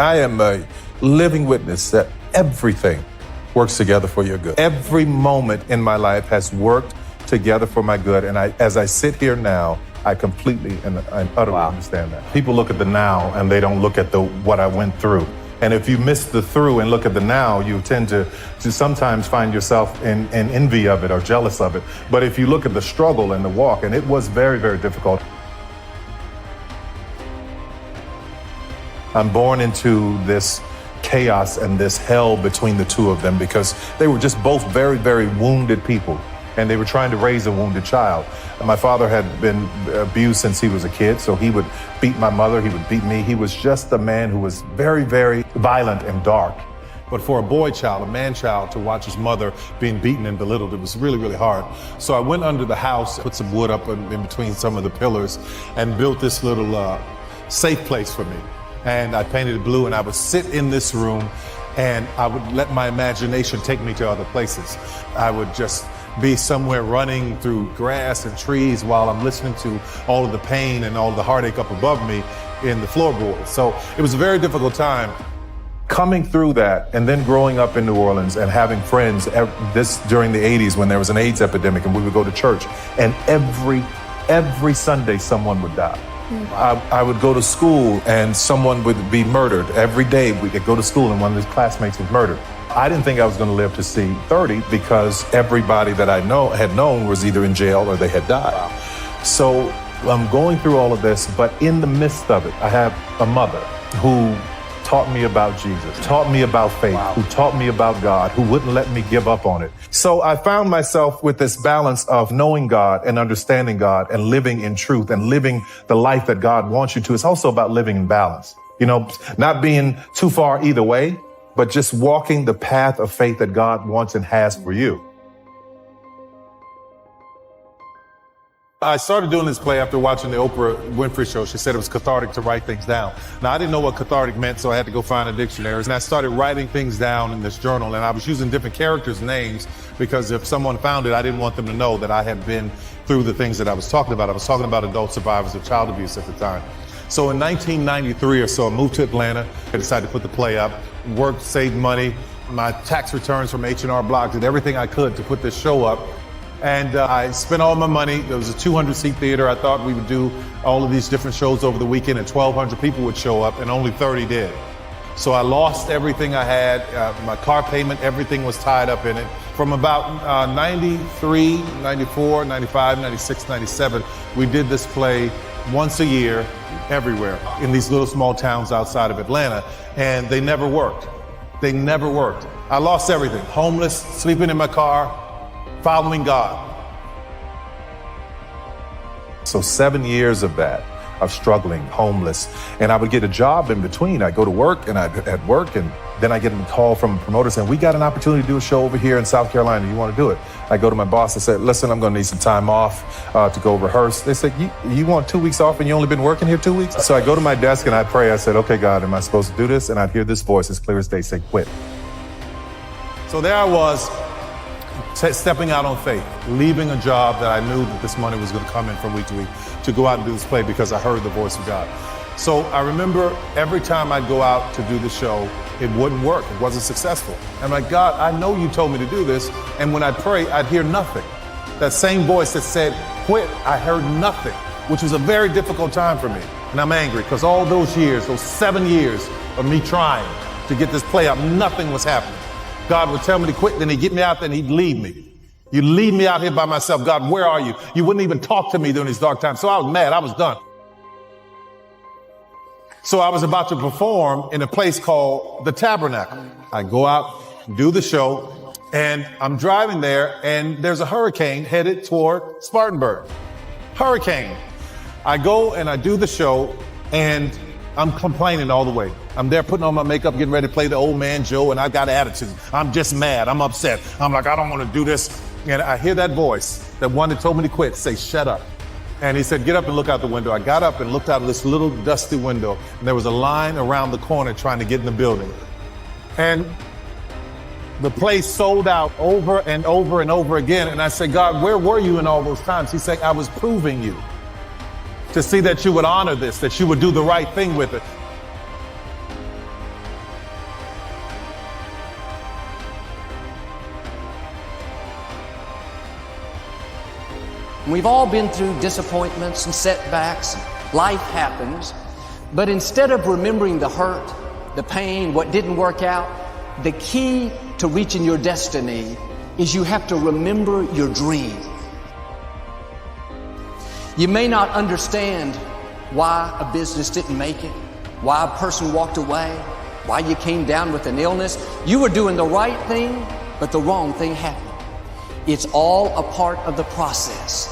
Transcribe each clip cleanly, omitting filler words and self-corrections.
I am a living witness that everything works together for your good. Every moment in my life has worked together for my good. And as I sit here now, I completely and utterly understand that. People look at the now and they don't look at what I went through. And if you miss the through and look at the now, you tend to sometimes find yourself in envy of it or jealous of it. But if you look at the struggle and the walk, and it was very, very difficult. I'm born into this chaos and this hell between the two of them because they were just both very, very wounded people. And they were trying to raise a wounded child. My father had been abused since he was a kid, so he would beat my mother, he would beat me. He was just a man who was very, very violent and dark. But for a boy child, a man child, to watch his mother being beaten and belittled, it was really, really hard. So I went under the house, put some wood up in between some of the pillars, and built this little safe place for me. And I painted it blue, and I would sit in this room, and I would let my imagination take me to other places. I would just be somewhere running through grass and trees while I'm listening to all of the pain and all of the heartache up above me in the floorboards. So it was a very difficult time. Coming through that and then growing up in New Orleans and having friends, this during the 80s when there was an AIDS epidemic, and we would go to church, and every Sunday someone would die. I would go to school and someone would be murdered. Every day we could go to school and one of his classmates was murdered. I didn't think I was going to live to see 30 because everybody that I had known was either in jail or they had died. Wow. So I'm going through all of this, but in the midst of it, I have a mother who taught me about Jesus, taught me about faith, who taught me about God, who wouldn't let me give up on it. So I found myself with this balance of knowing God and understanding God and living in truth and living the life that God wants you to. It's also about living in balance, not being too far either way, but just walking the path of faith that God wants and has for you. I started doing this play after watching the Oprah Winfrey show. She said it was cathartic to write things down. Now, I didn't know what cathartic meant, so I had to go find a dictionary. And I started writing things down in this journal, and I was using different characters' names because if someone found it, I didn't want them to know that I had been through the things that I was talking about. I was talking about adult survivors of child abuse at the time. So in 1993 or so, I moved to Atlanta. I decided to put the play up, worked, saved money, my tax returns from H&R Block, did everything I could to put this show up. And I spent all my money. There was a 200-seat theater. I thought we would do all of these different shows over the weekend and 1,200 people would show up, and only 30 did. So I lost everything I had, my car payment, everything was tied up in it. From about 93, 94, 95, 96, 97, we did this play once a year, everywhere, in these little small towns outside of Atlanta, and they never worked. They never worked. I lost everything, homeless, sleeping in my car, following God. So 7 years of that, of struggling, homeless, and I would get a job in between. I'd go to work and I'd work, and then I get a call from a promoter saying, we got an opportunity to do a show over here in South Carolina. You want to do it? I go to my boss and said, listen, I'm going to need some time off to go rehearse. They said, you want 2 weeks off and you only been working here 2 weeks? So I go to my desk and I pray. I said, okay, God, am I supposed to do this? And I'd hear this voice as clear as day say, quit. So there I was, stepping out on faith, leaving a job that I knew that this money was going to come in from week to week to go out and do this play because I heard the voice of God. So I remember every time I'd go out to do the show, it wouldn't work. It wasn't successful. I'm like, God, I know you told me to do this. And when I'd pray, I'd hear nothing. That same voice that said, quit, I heard nothing, which was a very difficult time for me. And I'm angry because all those years, those 7 years of me trying to get this play out, nothing was happening. God would tell me to quit, then he'd get me out there and he'd leave me. You leave me out here by myself. God, where are you? You wouldn't even talk to me during these dark times. So I was mad. I was done. So I was about to perform in a place called the Tabernacle. I go out, do the show, and I'm driving there, and there's a hurricane headed toward Spartanburg. Hurricane. I go and I do the show, and I'm complaining all the way. I'm there putting on my makeup, getting ready to play the old man Joe, and I've got attitude. I'm just mad. I'm upset. I'm like, I don't want to do this. And I hear that voice, that one that told me to quit, say, shut up. And he said, get up and look out the window. I got up and looked out of this little dusty window, and there was a line around the corner trying to get in the building. And the place sold out over and over and over again. And I said, God, where were you in all those times? He said, I was proving you to see that you would honor this, that you would do the right thing with it. We've all been through disappointments and setbacks. Life happens. But instead of remembering the hurt, the pain, what didn't work out, the key to reaching your destiny is you have to remember your dream. You may not understand why a business didn't make it, why a person walked away, why you came down with an illness. You were doing the right thing, but the wrong thing happened. It's all a part of the process.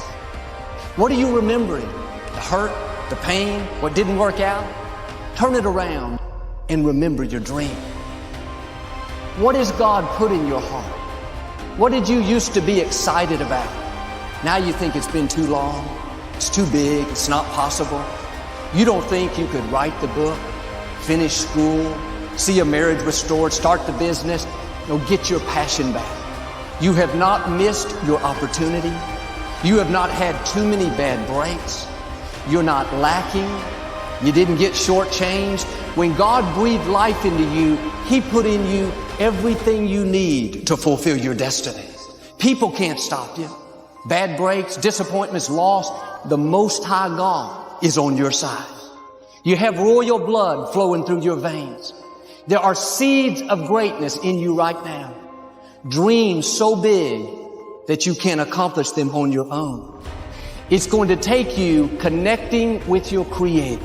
What are you remembering? The hurt, the pain, what didn't work out? Turn it around and remember your dream. What has God put in your heart? What did you used to be excited about? Now you think it's been too long, it's too big, it's not possible. You don't think you could write the book, finish school, see a marriage restored, start the business, get your passion back. You have not missed your opportunity. You have not had too many bad breaks. You're not lacking. You didn't get shortchanged. When God breathed life into you, He put in you everything you need to fulfill your destiny. People can't stop you. Bad breaks, disappointments, loss, the Most High God is on your side. You have royal blood flowing through your veins. There are seeds of greatness in you right now. Dreams so big that you can't accomplish them on your own. It's going to take you connecting with your Creator,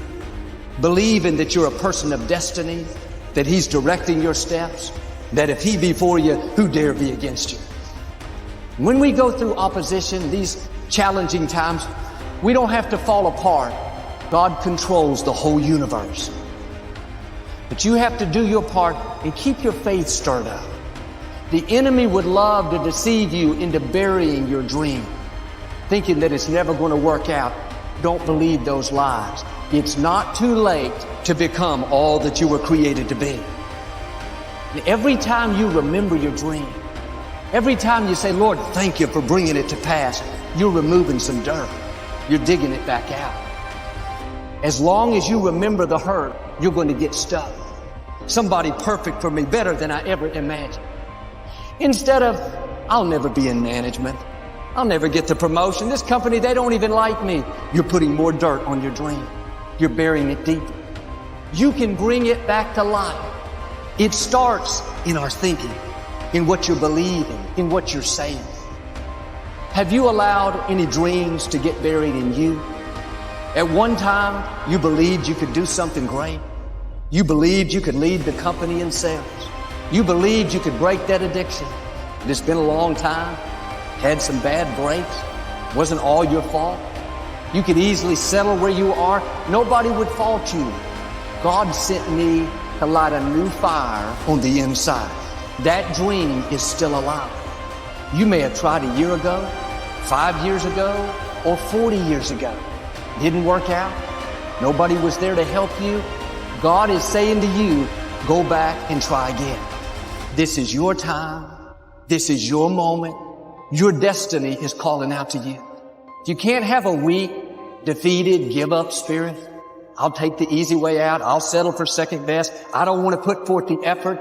believing that you're a person of destiny, that He's directing your steps, that if He be for you, who dare be against you? When we go through opposition, these challenging times, we don't have to fall apart. God controls the whole universe. But you have to do your part and keep your faith stirred up. The enemy would love to deceive you into burying your dream, thinking that it's never going to work out. Don't believe those lies. It's not too late to become all that you were created to be. And every time you remember your dream, every time you say, Lord, thank you for bringing it to pass, you're removing some dirt. You're digging it back out. As long as you remember the hurt, you're going to get stuck. Somebody perfect for me, better than I ever imagined. Instead of, I'll never be in management. I'll never get the promotion. This company, they don't even like me. You're putting more dirt on your dream. You're burying it deeper. You can bring it back to life. It starts in our thinking, in what you're believing, in what you're saying. Have you allowed any dreams to get buried in you? At one time, you believed you could do something great. You believed you could lead the company in sales. You believed you could break that addiction. It's been a long time. Had some bad breaks. Wasn't all your fault. You could easily settle where you are. Nobody would fault you. God sent me to light a new fire on the inside. That dream is still alive. You may have tried a year ago, 5 years ago, or 40 years ago. Didn't work out. Nobody was there to help you. God is saying to you, go back and try again. This is your time. This is your moment. Your destiny is calling out to you. You can't have a weak, defeated, give up spirit. I'll take the easy way out. I'll settle for second best. I don't want to put forth the effort.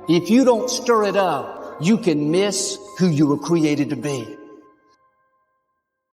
If you don't stir it up, you can miss who you were created to be.